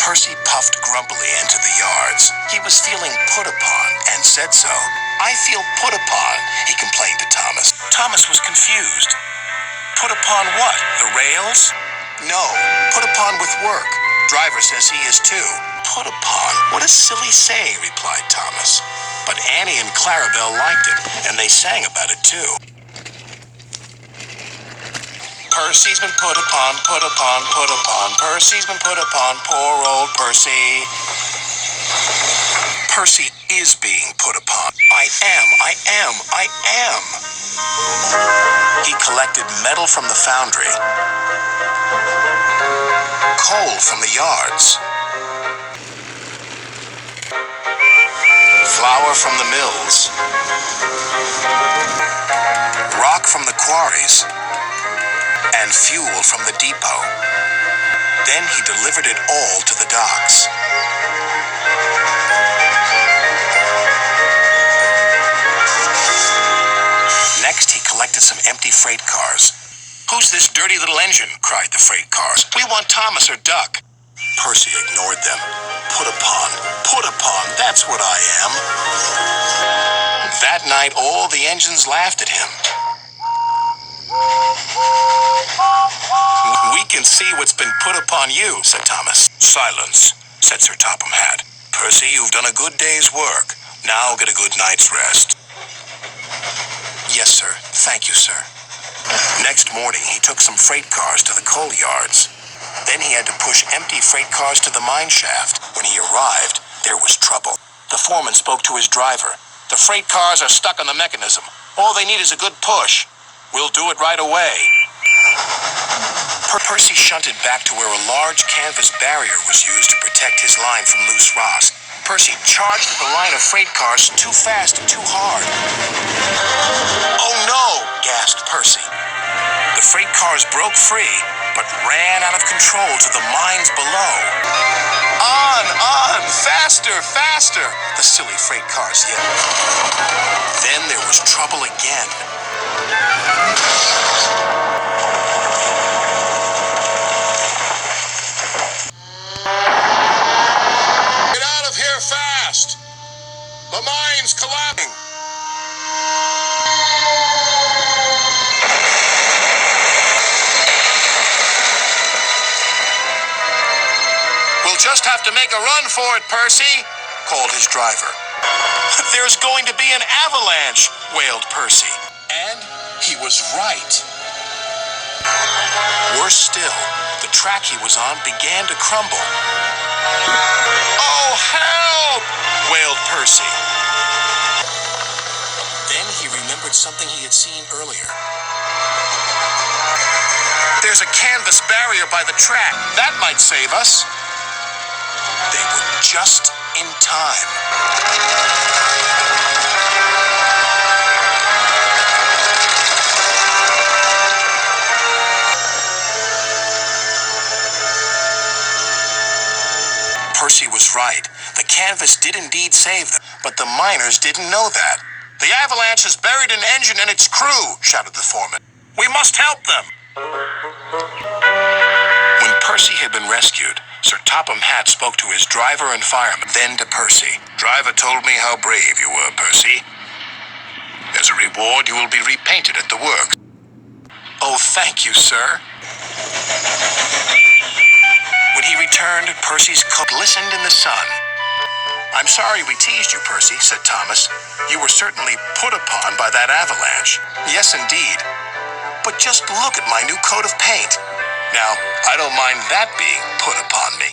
Percy puffed grumpily into the yards. He was feeling put upon and said so. "I feel put upon," he complained to Thomas. Thomas was confused. Put upon what? The rails? No, put upon with work. Driver says he is too. Put upon? What a silly saying, replied Thomas. But Annie and Clarabelle liked it, and they sang about it too. Percy's been put upon, put upon, put upon. Percy's been put upon, poor old Percy. Percy is being put upon. I am. He collected metal from the foundry, coal from the yards, flour from the mills, rock from the quarries, and fuel from the depot. Then he delivered it all to the docks. Next, he collected some empty freight cars. "Who's this dirty little engine?" cried the freight cars. "We want Thomas or Duck." Percy ignored them. Put upon, that's what I am. That night, all the engines laughed at him. "We can see what's been put upon you," said Thomas. "Silence," said Sir Topham Hatt. "Percy, you've done a good day's work. Now get a good night's rest." "Yes, sir. Thank you, sir." Next morning, he took some freight cars to the coal yards. Then he had to push empty freight cars to the mine shaft. When he arrived, there was trouble. The foreman spoke to his driver. "The freight cars are stuck on the mechanism. All they need is a good push. We'll do it right away." Percy shunted back to where a large canvas barrier was used to protect his line from loose rocks. Percy charged at the line of freight cars too fast and too hard. "Oh no!" gasped Percy. The freight cars broke free, but ran out of control to the mines below. On! Faster, faster!" the silly freight cars yelled. Then there was trouble again. "Get out of here fast! The mine's collapsing!" "We'll just have to make a run for it, Percy," called his driver. "There's going to be an avalanche," wailed Percy. And he was right. Worse still, the track he was on began to crumble. "Oh, help!" wailed Percy. Then he remembered something he had seen earlier. "There's a canvas barrier by the track. That might save us." They were just in time. Percy was right. The canvas did indeed save them, but the miners didn't know that. "The avalanche has buried an engine and its crew," shouted the foreman. "We must help them." When Percy had been rescued, Sir Topham Hatt spoke to his driver and fireman, then to Percy. "Driver told me how brave you were, Percy. As a reward, you will be repainted at the works." "Oh, thank you, sir." When he returned, Percy's coat glistened in the sun. "I'm sorry we teased you, Percy," said Thomas. "You were certainly put upon by that avalanche." "Yes, indeed. But just look at my new coat of paint. Now, I don't mind that being put upon me."